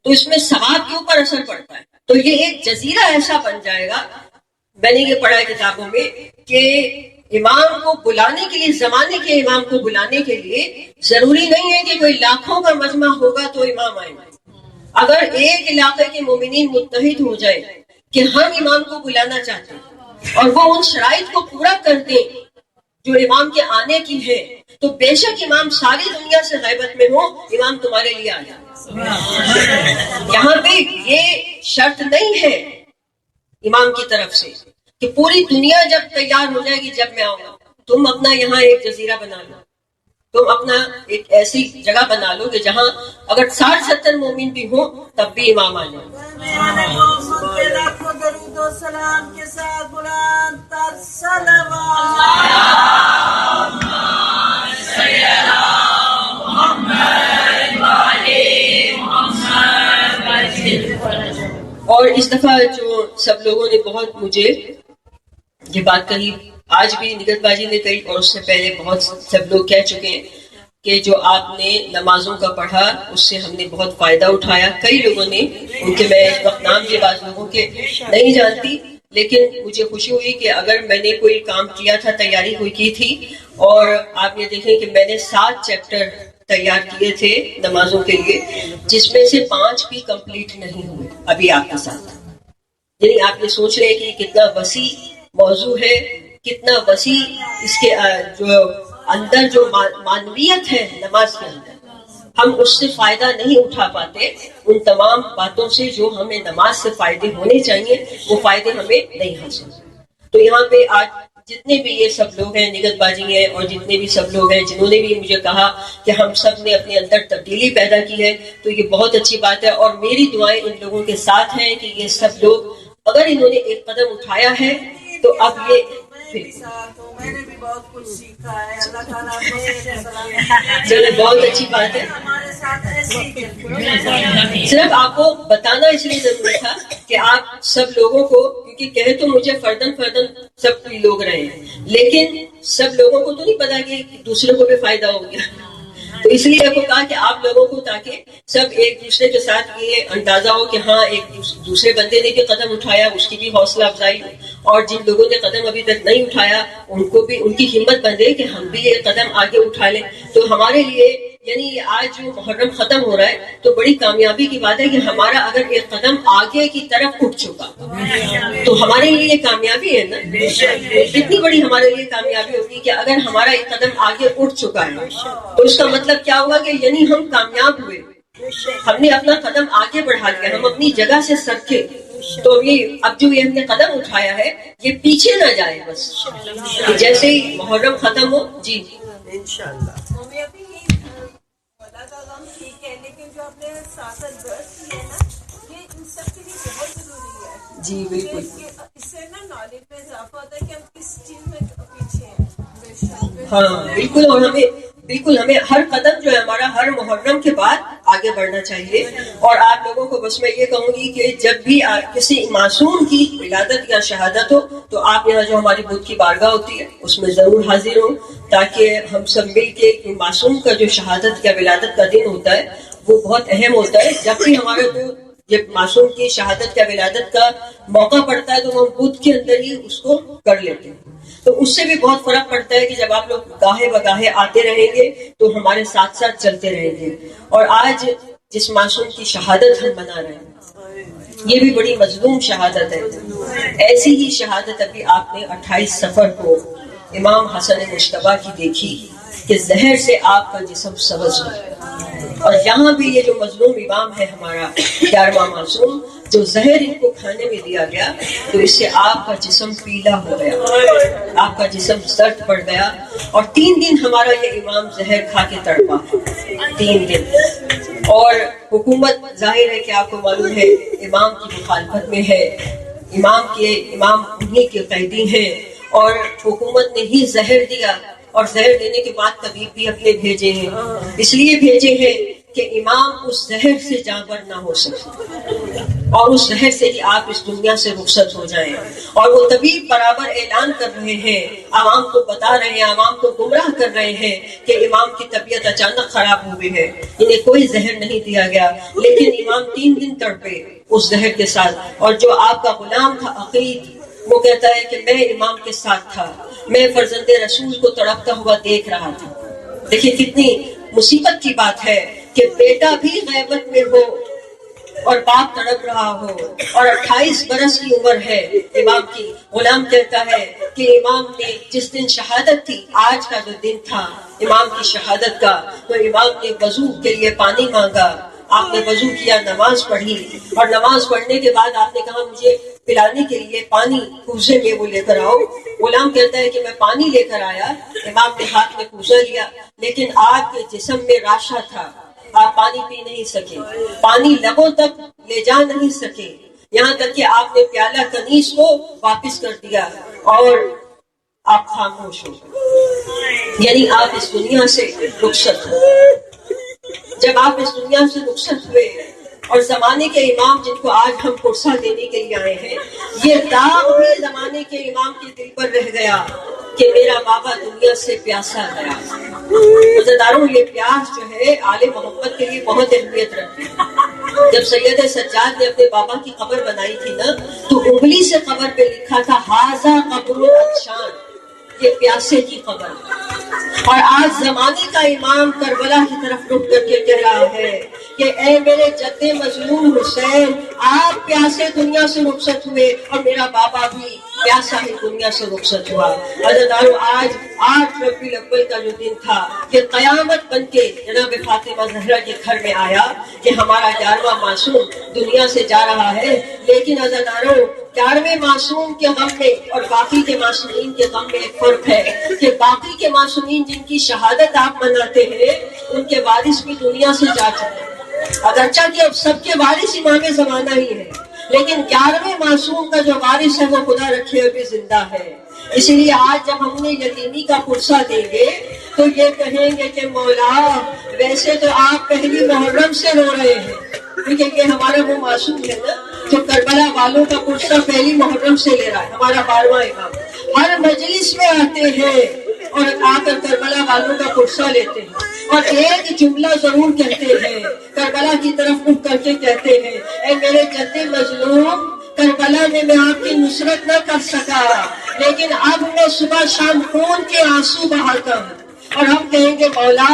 تو اس میں ثواب کے اوپر اثر پڑتا ہے. تو یہ ایک جزیرہ ایسا بن جائے گا. میں نے یہ پڑھا ہے کتابوں میں کہ امام کو بلانے کے لیے, زمانے کے امام کو بلانے کے لیے ضروری نہیں ہے کہ کوئی لاکھوں کا مجمع ہوگا تو امام آئے. اگر ایک علاقے کے مومنین متحد ہو جائے کہ ہم امام کو بلانا چاہتے ہیں اور وہ ان شرائط کو پورا کر دیں جو امام کے آنے کی ہے, تو بے شک امام ساری دنیا سے غیبت میں ہو, امام تمہارے لیے آ جائے. یہاں پہ یہ شرط نہیں ہے امام کی طرف سے کہ پوری دنیا جب تیار ہو جائے گی جب میں آؤں گا. تم اپنا یہاں ایک جزیرہ بنا لو, تم اپنا ایک ایسی جگہ بنا لو کہ جہاں اگر 60-70 مومن بھی ہوں تب بھی امام آ جائے. کے ساتھ بلند صلوات. اور اس دفعہ جو سب لوگوں نے بہت مجھے یہ بات کہی, آج بھی نگت بازی نے کہی اور اس سے پہلے بہت سب لوگ کہہ چکے ہیں کہ جو آپ نے نمازوں کا پڑھا اس سے ہم نے بہت فائدہ اٹھایا. کئی لوگوں نے, ان کے میں اس وقت نام کے بعض لوگوں کے نہیں جانتی, لیکن مجھے خوشی ہوئی کہ اگر میں نے کوئی کام کیا تھا, تیاری کوئی کی تھی, اور آپ یہ دیکھیں کہ میں نے 7 چیپٹر تیار کیے تھے نمازوں کے لیے, جس میں سے 5 بھی کمپلیٹ نہیں ہوئے ابھی آپ کے ساتھ. یعنی آپ یہ سوچ رہے کہ کتنا وسیع موضوع ہے, کتنا وسیع اس کے جو اندر جو معنویت ہے نماز کے اندر, ہم اس سے فائدہ نہیں اٹھا پاتے. ان تمام باتوں سے جو ہمیں نماز سے فائدے ہونے چاہیے وہ فائدے ہمیں نہیں حاصل. تو یہاں پہ آج جتنے بھی یہ سب لوگ ہیں, نگت بازی ہیں, اور جتنے بھی سب لوگ ہیں جنہوں نے بھی مجھے کہا کہ ہم سب نے اپنے اندر تبدیلی پیدا کی ہے, تو یہ بہت اچھی بات ہے. اور میری دعائیں ان لوگوں کے ساتھ ہیں کہ یہ سب لوگ اگر انہوں نے ایک قدم اٹھایا ہے تو اب یہ تو میں نے بھی بہت کچھ سیکھا ہے. اللہ تعالیٰ چلے بہت اچھی بات ہے. ہمارے ساتھ ایسے ہی صرف آپ کو بتانا اس لیے ضروری تھا کہ آپ سب لوگوں کو، کیونکہ کہے تو مجھے فردن سب لوگ رہے ہیں، لیکن سب لوگوں کو تو نہیں پتا کہ دوسروں کو بھی فائدہ ہو گیا. تو اس لیے آپ کو کہا کہ آپ لوگوں کو، تاکہ سب ایک دوسرے کے ساتھ یہ اندازہ ہو کہ ہاں ایک دوسرے بندے نے بھی قدم اٹھایا، اس کی بھی حوصلہ افزائی ہو، اور جن لوگوں نے قدم ابھی تک نہیں اٹھایا ان کو بھی ان کی ہمت بندے کہ ہم بھی یہ قدم آگے اٹھا لیں. تو ہمارے لیے یعنی آج جو محرم ختم ہو رہا ہے تو بڑی کامیابی کی بات ہے کہ ہمارا اگر ایک قدم آگے کی طرف اٹھ چکا تو ہمارے لیے یہ کامیابی ہے نا. کتنی بڑی ہمارے لیے کامیابی ہوگی کہ اگر ہمارا ایک قدم آگے اٹھ چکا ہے تو اس کا مطلب کیا ہوگا کہ یعنی ہم کامیاب ہوئے، ہم نے اپنا قدم آگے بڑھا لیا، ہم اپنی جگہ سے سرکے. تو یہ اب جو یہ ہم نے قدم اٹھایا ہے یہ پیچھے نہ جائے، بس جیسے ہی محرم ختم ہو. جی انشاءاللہ. ٹھیک ہے، لیکن جو آپ نے سیاست درست کی ہے نا، یہ ان سب کے لیے بہت ضروری ہے. جی بالکل. اس سے نا نالج میں اضافہ ہوتا ہے کہ ہم کس چیز میں پیچھے ہیں. ہاں بالکل. اور ہمیں ہر قدم جو ہے ہمارا ہر محرم کے بعد آگے بڑھنا چاہیے. اور آپ لوگوں کو بس میں یہ کہوں گی کہ جب بھی کسی معصوم کی ولادت یا شہادت ہو تو آپ یہاں جو ہماری بدھ کی بارگاہ ہوتی ہے اس میں ضرور حاضر ہوں، تاکہ ہم سب مل کے معصوم کا جو شہادت یا ولادت کا دن ہوتا ہے وہ بہت اہم ہوتا ہے. جب بھی ہمارے کو جب معصوم کی شہادت یا ولادت کا موقع پڑتا ہے تو ہم بدھ کے اندر ہی اس کو کر لیتے ہیں. تو اس سے بھی بہت فرق پڑتا ہے کہ جب آپ لوگ گاہے بگاہے آتے رہیں گے تو ہمارے ساتھ ساتھ چلتے رہیں گے. اور آج جس معصوم کی شہادت ہم منا رہے ہیں یہ بھی بڑی مظلوم شہادت ہے. ایسی ہی شہادت ابھی آپ نے 28 صفر کو امام حسن مشتبہ کی دیکھی کہ زہر سے آپ کا جسم سبز ہو. اور یہاں بھی یہ جو مظلوم امام ہے ہمارا 11واں معصوم، جو زہر ان کو کھانے میں دیا گیا تو اس سے آپ کا جسم پیلا ہو گیا، آپ کا جسم زرد پڑ گیا. اور 3 دن ہمارا یہ امام زہر کھا کے تڑپا، 3 دن. اور حکومت ظاہر ہے کہ آپ کو معلوم ہے امام کی مخالفت میں ہے، امام انہی کے قیدی ہیں، اور حکومت نے ہی زہر دیا. اور زہر دینے کے بعد طبیب بھی اپنے بھیجے ہیں، اس لیے بھیجے ہیں کہ امام اس زہر سے جانور نہ ہو سکے اور اس زہر سے ہی آپ اس دنیا سے رخصت ہو جائیں. اور وہ طبیب برابر اعلان کر رہے ہیں، عوام کو بتا رہے ہیں، عوام کو گمراہ کر رہے ہیں کہ امام کی طبیعت اچانک خراب ہو گئی ہے، انہیں کوئی زہر نہیں دیا گیا. لیکن امام 3 دن تڑپے اس زہر کے ساتھ. اور جو آپ کا غلام تھا عقید، وہ کہتا ہے کہ میں امام کے ساتھ تھا، میں فرزند رسول کو تڑپتا ہوا دیکھ رہا تھا. دیکھیں کتنی مصیبت کی بات ہے کہ بیٹا بھی غیبت میں ہو اور باپ تڑپ رہا ہو، اور 28 برس کی عمر ہے امام کی. غلام کہتا ہے کہ امام نے جس دن شہادت تھی، آج کا جو دن تھا امام کی شہادت کا، تو امام نے وضو کے لیے پانی مانگا. آپ نے وضو کیا، نماز پڑھی، اور نماز پڑھنے کے بعد آپ نے کہا مجھے پلانے کے لیے پانی کوزے میں وہ لے کر آؤ. غلام کہتا ہے کہ میں پانی لے کر آیا، امام نے ہاتھ میں کوزہ لیا، لیکن آپ کے جسم میں راشا تھا، آپ پانی پی نہیں سکے، پانی لبوں تک لے جا نہیں سکے، یہاں تک کہ آپ نے پیالہ کنیز کو واپس کر دیا اور آپ خاموش ہو گئے. یعنی آپ اس دنیا سے رخصت ہوئے. جب آپ اس دنیا سے رخصت ہوئے اور زمانے کے امام جن کو آج ہم پرسہ دینے کے لیے آئے ہیں، یہ داغ بھی زمانے کے امام کے دل پر رہ گیا کہ میرا بابا دنیا سے پیاسا گیا. عزیزانو، یہ پیاس جو ہے آل محمد کے لیے بہت اہمیت رکھتی ہے. جب سید سجاد نے اپنے بابا کی قبر بنائی تھی نا تو انگلی سے قبر پہ لکھا تھا ہاذا قبر عطشان، یہ پیاسے کی قبر. اور آج زمانے کا امام کربلا کی طرف رک کر کے کہہ رہا ہے کہ اے میرے جد مظلوم حسین، آپ پیاسے دنیا سے رخصت ہوئے اور میرا بابا بھی پیاسا ہی دنیا سے رخصت ہوا. عزیزانو، آج 8 ربیع الاول کا جو دن تھا یہ قیامت بن کے جناب فاطمہ زہرا کے گھر میں آیا کہ ہمارا 11واں معصوم دنیا سے جا رہا ہے. لیکن عزیزانو، 11ویں معصوم کے غم میں اور باقی کے معصومین کے غم میں ایک فرق ہے کہ باقی کے معصومین جن کی شہادت آپ مناتے ہیں ان کے وارث بھی دنیا سے جا چکے ہیں، اگرچہ کہ اب سب کے وارث امام زمانہ ہی ہے، لیکن 11ویں معصوم کا جو وارث ہے وہ خدا رکھے ابھی زندہ ہے. اسی لیے آج جب ہم نے یتیمی کا پرسہ دیں گے تو یہ کہیں گے کہ مولا ویسے تو آپ پہلی محرم سے رو رہے ہیں، کیونکہ یہ ہمارا وہ معصوم ہے نا جو کربلا والوں کا پرسہ پہلی محرم سے لے رہا ہے. ہمارا 12واں امام ہر مجلس میں آتے ہیں اور آ کر کربلا والوں کا پرسہ لیتے ہیں اور ایک جملہ ضرور کہتے ہیں، کربلا کی طرف رخ کر کے کہتے ہیں، اے میرے جد مظلوم، کربلا میں میں آپ کی نصرت نہ کر سکا، لیکن اب میں صبح شام خون کے آنسو بہاتا ہوں. اور ہم کہیں گے مولا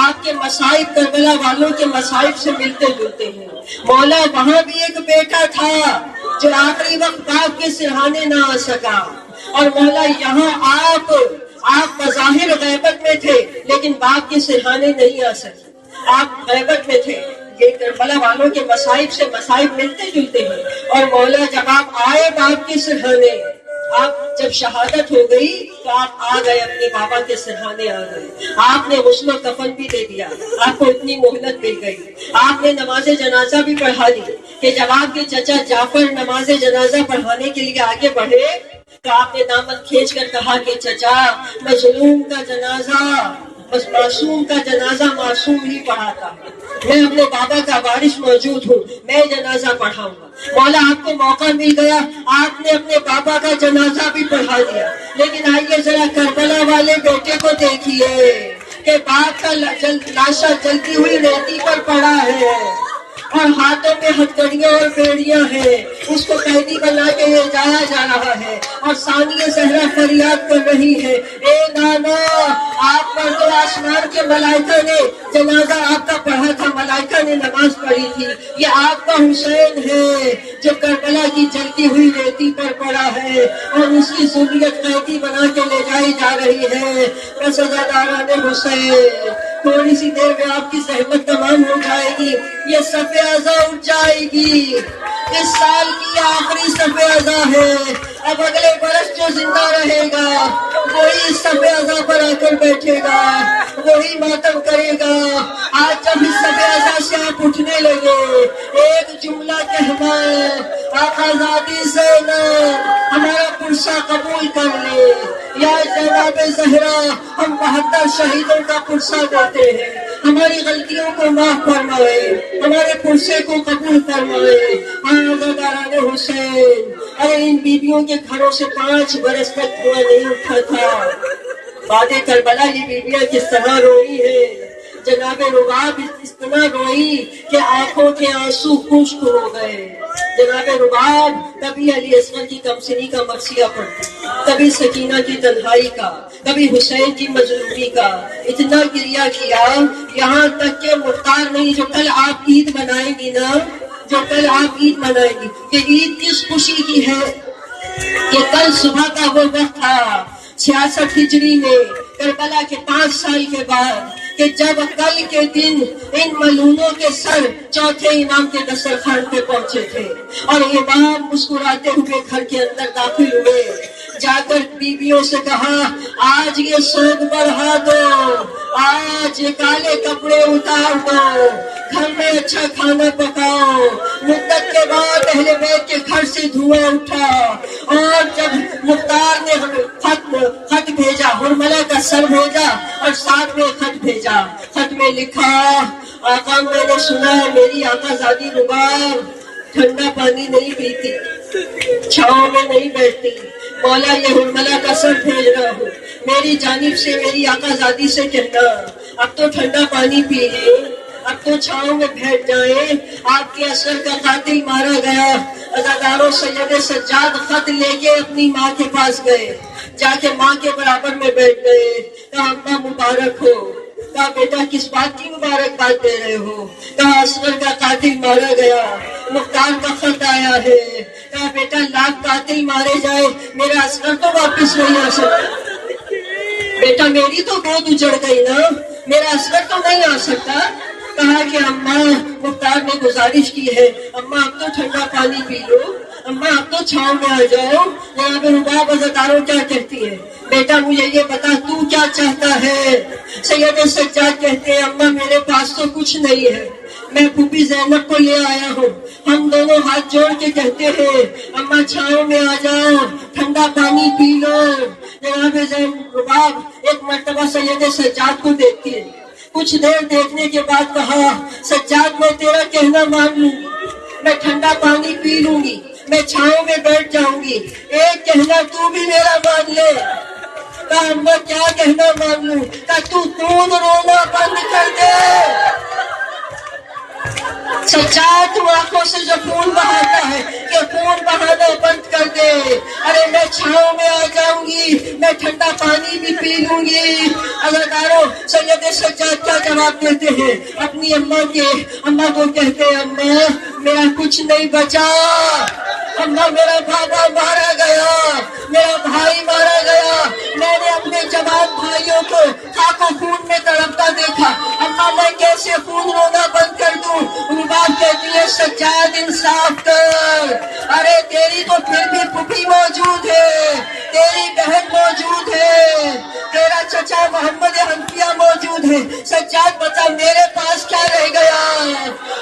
آپ کے مصائب کربلا والوں کے مصائب سے ملتے جلتے ہیں. مولا وہاں بھی ایک بیٹا تھا جو آخری وقت باپ کے سرہانے نہ آ سکا، اور مولا یہاں آپ بظاہر غیبت میں تھے لیکن باپ کے سرہانے نہیں آ سکے، آپ غیبت میں تھے. یہ کربلا والوں کے مصائب سے مصائب ملتے جلتے ہیں. اور مولا جب آپ آئے باپ کے سرہانے، آپ جب شہادت ہو گئی تو آپ آ گئے اپنے بابا کے سرہانے آ گئے. آپ نے غسل و کفن بھی دے دیا، آپ کو اتنی مہلت مل گئی. آپ نے نماز جنازہ بھی پڑھا دی کہ جب آپ کے چچا جعفر نماز جنازہ پڑھانے کے لیے آگے بڑھے تو آپ نے دامن کھینچ کر کہا کہ چچا مظلوم کا جنازہ، بس معصوم کا جنازہ معصوم ہی پڑھاتا ہے، میں اپنے بابا کا وارث موجود ہوں، میں جنازہ پڑھاؤں گا. مولا آپ کو موقع مل گیا، آپ نے اپنے بابا کا جنازہ بھی پڑھا دیا. لیکن آئیے ذرا کربلا والے بیٹے کو دیکھیے کہ باپ کا لاشا جلتی ہوئی ریتی پر پڑا ہے اور ہاتھوں میں ہتھکڑیاں اور بیڑیاں ہیں، اس کو قیدی بنا کے لے جایا جا رہا ہے. اور ثانیہ زہرا فریاد کر رہی ہے، اے نانا آپ پر تو آسمان کے ملائکہ نے جنازہ آپ کا پڑھا تھا، ملائکہ نے نماز پڑھی تھی. یہ آپ کا حسین ہے جو کربلا کی جلتی ہوئی ریتی پر پڑا ہے اور اس کی ذریت قیدی بنا کے لے جائی جا رہی ہے. سزاداران حسین، تھوڑی سی دیر میں آپ کی زحمت تمام ہو جائے گی، یہ صف اعضا اٹھ جائے گی. اس سال کی آخری صف اعضا ہے. اب اگلے برس جو زندہ رہے گا وہی صف اعضا پر آ کر بیٹھے گا، وہی ماتم کرے گا. آج جب اس صف اعضا سے آپ اٹھنے لگے ایک جملہ کہنا، آقا زادی زینب ہمارا پرسہ قبول کر لے، یا جناب زہرا ہم 72 شہیدوں کا پرسہ دیتے ہیں، ہماری غلطیوں کو معاف فرمائے، ہمارے پرسے کو قبول فرمائے. عزاداران حسین، ارے ان بیویوں کے گھروں سے 5 برس تک دھواں نہیں اٹھا تھا. بعد کربلا یہ بیویاں کس طرح روئی ہے، جناب رباب اس طرح روئی کہ آنکھوں کے آنسو خشک ہو گئے. جناب رباب کبھی علی اصغر کی کمسنی کا مرثیہ پڑھتی، کبھی سکینہ کی تنہائی کا، کبھی حسین کی مظلومی کا. اتنا گریہ کیا یہاں تک کہ مختار نہیں، جو کل آپ عید منائیں گی نا، جو کل آپ عید منائیں گی، کہ عید کس خوشی کی ہے کہ کل صبح کا وہ وقت تھا 66 ہجری میں کربلا کے 5 سال کے بعد کہ جب کل کے دن ان ملعونوں کے سر چوتھے امام کے دسترخوان پہ پہنچے تھے اور امام مسکراتے ہوئے گھر کے اندر داخل ہوئے. جا کر بیویوں سے کہا، آج یہ سوگ بڑھا دو، آج یہ کالے کپڑے اتار دو، گھر میں اچھا کھانا پکاؤ. مدت کے بعد اہل بیت کے گھر سے دھواں اٹھا اور جب مختار نے خط بھیجا، حرملہ کا سر بھیجا اور ساتھ میں خط بھیجا. خط میں لکھا، آقا میں نے سنا ہے میری آقا زادی رباب ٹھنڈا پانی نہیں پیتی، چھاؤں میں نہیں بیٹھتی. مولا یہ حرملہ کا سر بھیج رہا ہوں، میری جانب سے میری آقا زادی سے کہنا اب تو ٹھنڈا پانی پی لیں، اب تو چھاؤں میں بیٹھ جائیں. آپ کے اصغر کا قاتل مارا گیا. عزاداروں سید سجاد خط لے کے اپنی ماں کے پاس گئے، جا کے ماں کے برابر میں بیٹھ گئے. کہا اماں مبارک ہو. کہا بیٹا کس بات کی مبارکباد دے رہے ہو؟ کہا اصغر کا قاتل مارا گیا، مختار کا خط آیا ہے. کہا بیٹا لاکھ قاتل مارے جائے میرا اصغر تو واپس نہیں آ سکتا. بیٹا میری تو گود اجڑ گئی نا، میرا اصغر تو نہیں آ سکتا. کہا کہ اماں مختار نے گزارش کی ہے، اماں اب تو ٹھنڈا پانی پی لو، اماں اب تو چھاؤں میں آ جاؤ. جناب رباب عزاداروں کیا کہتی ہے، بیٹا مجھے یہ بتا تو کیا چاہتا ہے؟ سید سجاد کہتے ہیں اماں میرے پاس تو کچھ نہیں ہے، میں پھوپھی زینب کو لے آیا ہوں. ہم دونوں ہاتھ جوڑ کے کہتے ہیں اماں چھاؤں میں آ جاؤ، ٹھنڈا پانی پی لو. جناب زینب رباب ایک مرتبہ سید سجاد کو دیکھتی ہے، کچھ دیر دیکھنے کے بعد کہا سجاد میں تیرا کہنا مان لوں، میں ٹھنڈا پانی پی لوں گی، میں چھاؤں میں بیٹھ جاؤں گی، ایک کہنا تو بھی میرا مان لے. کہا اماں کیا کہنا مان لوں؟ کہا تو خون رونا بند کر دے. سجاد تو آنکھوں سے جو خون بہاتا ہے کہ خون بہانا بند کر دے. ارے میں چھاؤں میں آ جاؤں گی، میں ٹھنڈا پانی بھی پی لوں گی. عزیزانو سید سجاد کیا جواب دیتے ہیں اپنی اماں کو کہتے ہیں اماں میرا کچھ نہیں بچا، اماں میرا بابا مارا گیا، میرا بھائی مارا گیا، میں نے اپنے جوان بھائیوں کو خاک و خون میں تڑپتا دیکھا، اماں میں کیسے خون رونا بند کر دوں؟ رباب کہتی ہے سجاد انصاف کر، ارے تیری تو پھر بھی پھوپھی موجود ہے، تیری بہن موجود ہے، تیرا چچا محمد حنفیہ موجود ہے. سجاد بتا میرے پاس کیا رہ گیا؟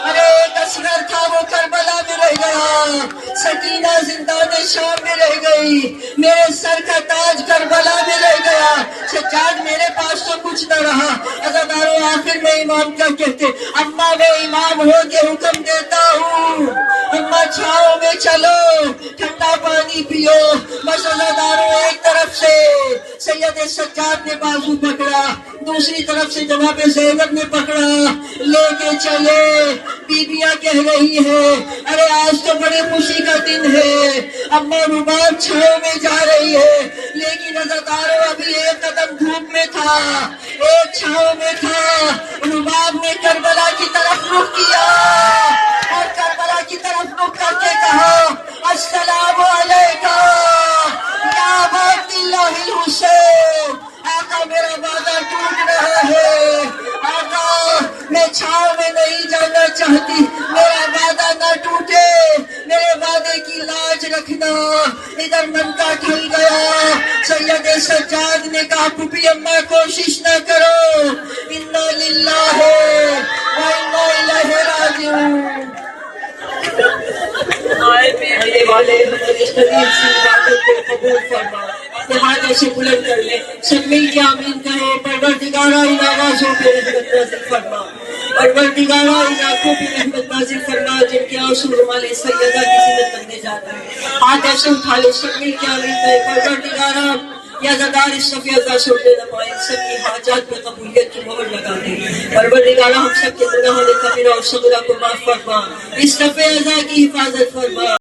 ارے ایک اصغر تھا وہ کربلا میں رہ گیا، سکینہ زندان شام میں رہ گئی، میرے سر کا تاج کربلا میں رہ گیا. سجاد میرے پاس تو کچھ نہ رہا. عزاداروں آخر میں امام کیا کہتے اماں میں امام ہو کے حکم دیتا ہوں، اماں چھاؤں میں چلو، ٹھنڈا پانی پیو. بس عزاداروں ایک طرف سے سید سجاد نے بازو پکڑا، دوسری طرف سے جناب زینب نے پکڑا، لے کے چلے. بیویاں کہہ رہی ہے ارے آج تو بڑے خوشی کا دن ہے، اماں رباب چھاؤں میں جا رہی ہے، لیکن عزاداروں ابھی ایک قدم دھوپ میں تھا، ایک چھاؤں میں تھا. رباب نے کربلا کی طرف رخ کیا اور کربلا کی طرف رخ کر کے کہا السلام علیکم یا عبد اللہ الحسین. آقا میرا وعدہ ٹوٹ رہا ہے، آقا میں چھاؤں میں نہیں جانا چاہتی، میرا وعدہ نہ ٹوٹے، میرے وعدے کی لاج رکھنا. ادھر من کا ٹھل گیا. سید سجاد نے کہا پھوپھی اماں کوشش نہ کرو، انا للہ و انا الیہ راجعون. آنے والے ہمارے قریب سے عبادت کو قبول فرما، اپنے ہاتھ ایسے بلند کر لیں، سب مل کے آمین کہیں. پروردگارہ ان آوازوں پہ رحمت نازل فرما، پروردگارہ ان آنکھوں پہ رحمت نازل فرما جن کے آنسو رومال سیدہ کی زینت بننے جاتا ہے. ہاتھ ایسے اٹھا لے، سب مل کے آمین کہیں. پروردگارہ یا زدار اس صفی ازا سے اٹھے نمائیں، سب کی حاجات پہ قبولیت کی مہر لگا دے. پروردگارہ ہم سب کے گناہوں کبیرہ اور صغیرہ کو معاف فرما، اس صفی ازا کی حفاظت فرما.